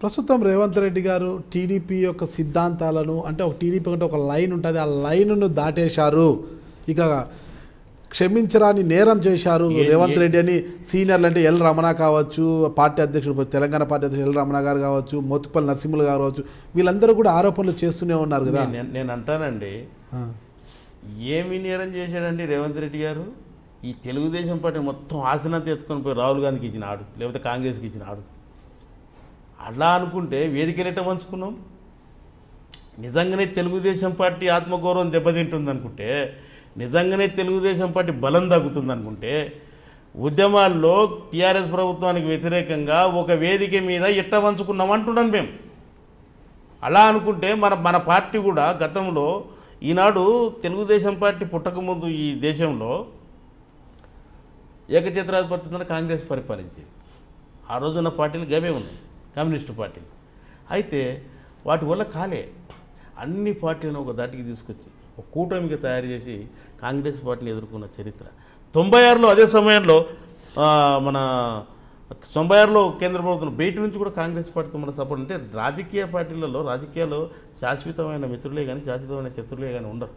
ప్రస్తుతం రేవంత్ రెడ్డి గారు టీడీపీ యొక్క సిద్ధాంతాలను అంటే ఒక టీడీపీ అంటే ఒక లైన్ ఉంటుంది, ఆ లైన్ను దాటేశారు, ఇక క్షమించరాని నేరం చేశారు రేవంత్ రెడ్డి అని సీనియర్లు అంటే ఎల్ రమణ కావచ్చు, పార్టీ అధ్యక్షుడు తెలంగాణ పార్టీ అధ్యక్షుడు ఎల్ రమణ గారు కావచ్చు, మోత్కుపల్లి నరసింహులు గారు కావచ్చు, వీళ్ళందరూ కూడా ఆరోపణలు చేస్తూనే ఉన్నారు కదా. నేను అంటానండి, ఏమి నేరం చేశాడండి రేవంత్ రెడ్డి గారు? ఈ తెలుగుదేశం పార్టీ మొత్తం ఆసనంత ఎత్తుకొని పోయి రాహుల్ గాంధీకి ఇచ్చినాడు, లేకపోతే కాంగ్రెస్కి ఇచ్చినాడు. అలా అనుకుంటే వేదికలు ఎట్ట పంచుకున్నాం? నిజంగానే తెలుగుదేశం పార్టీ ఆత్మగౌరవం దెబ్బతింటుంది అనుకుంటే, నిజంగానే తెలుగుదేశం పార్టీ బలం తగ్గుతుంది అనుకుంటే, ఉద్యమాల్లో టీఆర్ఎస్ ప్రభుత్వానికి వ్యతిరేకంగా ఒక వేదిక మీద ఎట్ట పంచుకున్నాం అంటున్నాను మేము. అలా అనుకుంటే మన పార్టీ కూడా గతంలో ఈనాడు తెలుగుదేశం పార్టీ పుట్టకముందు ఈ దేశంలో ఏకఛత్రాధిపత్యంతో కాంగ్రెస్ పరిపాలించేది. ఆ రోజున్న పార్టీలు గవే ఉన్నాయి, కమ్యూనిస్టు పార్టీలు. అయితే వాటి వల్ల కాలే అన్ని పార్టీలను ఒక దాటికి తీసుకొచ్చి ఒక కూటమిగా తయారు చేసి కాంగ్రెస్ పార్టీని ఎదుర్కొన్న చరిత్ర. 96లో అదే సమయంలో మన 96లో కేంద్ర ప్రభుత్వం బయట నుంచి కూడా కాంగ్రెస్ పార్టీతో మన సపోర్ట్. అంటే రాజకీయ పార్టీలలో రాజకీయాల్లో శాశ్వతమైన మిత్రులే కానీ శాశ్వతమైన శత్రులే కానీ ఉండరు.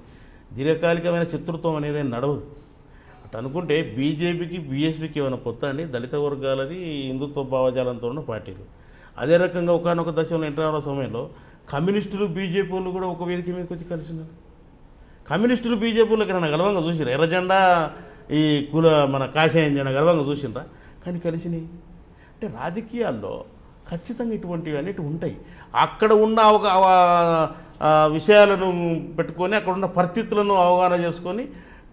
దీర్ఘకాలికమైన శత్రుత్వం అనేది నడవదు. అటు అనుకుంటే బీజేపీకి బీఎస్పీకి ఏమైనా పొత్త అండి? దళిత వర్గాలది హిందుత్వ భావజాలంతో ఉన్న పార్టీలు. అదే రకంగా ఒకనొక దశలో ఎంటర్ సమయంలో కమ్యూనిస్టులు బీజేపీ వాళ్ళు కూడా ఒక వేదిక మీదకి వచ్చి కలిసినారు. కమ్యూనిస్టులు బీజేపీలు ఎక్కడైనా గలవంగా చూసిరా? ఎర్రజెండా ఈ మన కాషాయం జెండా గలవంగా చూసినరా? కానీ కలిసినాయి. అంటే రాజకీయాల్లో ఖచ్చితంగా ఇటువంటివి అన్నిటి ఉంటాయి. అక్కడ ఉన్న ఒక విషయాలను పెట్టుకొని అక్కడ ఉన్న పరిస్థితులను అవగాహన చేసుకొని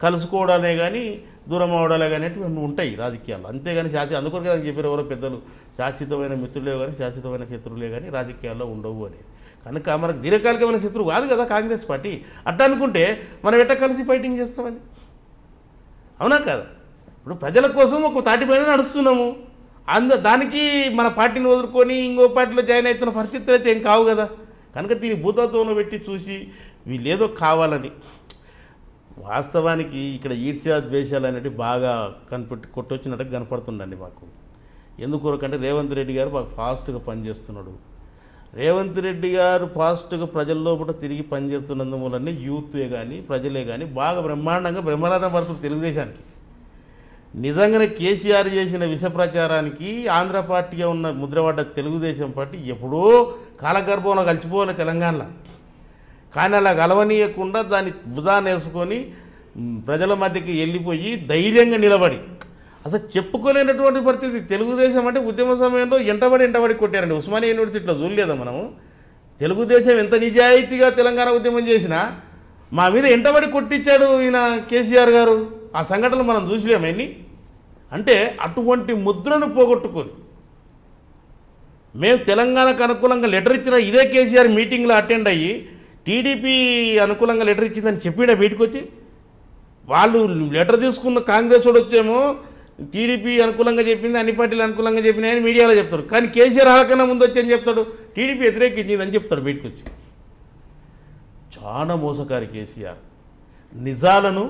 కలుసుకోవడాలే కానీ దూరం అవడాలే కానీ ఇవన్నీ ఉంటాయి రాజకీయాల్లో. అంతేగాని అందుకొరకు కదా చెప్పారు ఎవరో పెద్దలు, శాశ్వతమైన మిత్రులే కానీ శాశ్వతమైన శత్రువులే కానీ రాజకీయాల్లో ఉండవు అని. కనుక మనకు దీర్ఘకాలికమైన శత్రువు కాదు కదా కాంగ్రెస్ పార్టీ. అట్లా అనుకుంటే మనం ఎట్ట కలిసి ఫైటింగ్ చేస్తామని, అవునా కదా? ఇప్పుడు ప్రజల కోసం ఒక తాటిపైన నడుస్తున్నాము. దానికి మన పార్టీని వదులుకొని ఇంకో పార్టీలో జాయిన్ అవుతున్న పరిస్థితులు అయితే ఏం కావు కదా. కనుక దీన్ని భూతత్వంలో పెట్టి చూసి వీళ్ళేదో కావాలని, వాస్తవానికి ఇక్కడ ఈర్ష్యా ద్వేషాలు అనేవి బాగా కొట్టొచ్చినట్టు కనపడుతుండండి మాకు. ఎందుకొరకంటే రేవంత్ రెడ్డి గారు బాగా ఫాస్ట్గా పనిచేస్తున్నాడు. రేవంత్ రెడ్డి గారు ఫాస్ట్గా ప్రజల్లో కూడా తిరిగి పనిచేస్తున్నందువల్లనే యూత్వే కానీ ప్రజలే కానీ బాగా బ్రహ్మాండంగా బ్రహ్మరథం పడుతుంది తెలుగుదేశానికి. నిజంగానే కేసీఆర్ చేసిన విష ప్రచారానికి ఆంధ్ర పార్టీగా ఉన్న ముద్రపడ్డ తెలుగుదేశం పార్టీ ఎప్పుడో కాలగర్భంలో కలిసిపోవాలి తెలంగాణలో. కానీ అలా కలవనీయకుండా దాన్ని భుజాన్ని వేసుకొని ప్రజల మధ్యకి వెళ్ళిపోయి ధైర్యంగా నిలబడి అసలు చెప్పుకోలేనటువంటి పరిస్థితి. తెలుగుదేశం అంటే ఉద్యమ సమయంలో ఎంటబడి కొట్టారండి. ఉస్మానియా యూనివర్సిటీలో చూడలేదా మనము? తెలుగుదేశం ఎంత నిజాయితీగా తెలంగాణ ఉద్యమం చేసినా మా మీద ఎంటబడి కొట్టించాడు ఈయన కేసీఆర్ గారు. ఆ సంఘటనలు మనం చూసలేమని. అంటే అటువంటి ముద్రను పోగొట్టుకొని మేము తెలంగాణకు అనుకూలంగా లెటర్ ఇచ్చిన ఇదే కేసీఆర్ మీటింగ్లో అటెండ్ అయ్యి టీడీపీ అనుకూలంగా లెటర్ ఇచ్చిందని చెప్పినా బయటకు వచ్చి, వాళ్ళు లెటర్ తీసుకున్న కాంగ్రెస్ వాడు వచ్చేమో టీడీపీ అనుకూలంగా చెప్పింది, అన్ని పార్టీలు అనుకూలంగా చెప్పినాయని మీడియాలో చెప్తాడు. కానీ కేసీఆర్ ఆలకన్నా ముందు వచ్చి అని చెప్తాడు టీడీపీ వ్యతిరేకించిందని చెప్తాడు బయటకు వచ్చి. చాలా మోసకారి కేసీఆర్. నిజాలను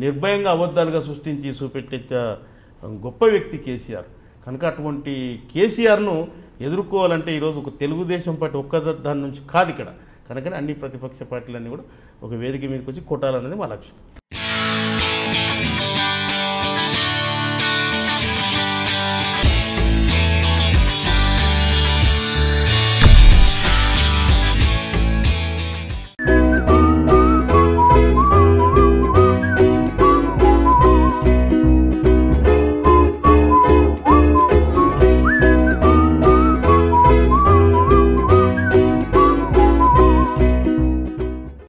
నిర్భయంగా అబద్ధాలుగా సృష్టించి చూపెట్టే గొప్ప వ్యక్తి కేసీఆర్. కనుక అటువంటి కేసీఆర్ను ఎదుర్కోవాలంటే ఈరోజు ఒక తెలుగుదేశం పార్టీ ఒక్క దాని నుంచి కాదు ఇక్కడ. కనుకనే అన్ని ప్రతిపక్ష పార్టీలన్నీ కూడా ఒక వేదిక మీదకి వచ్చి కొట్టాలనేది మా లక్ష్యం.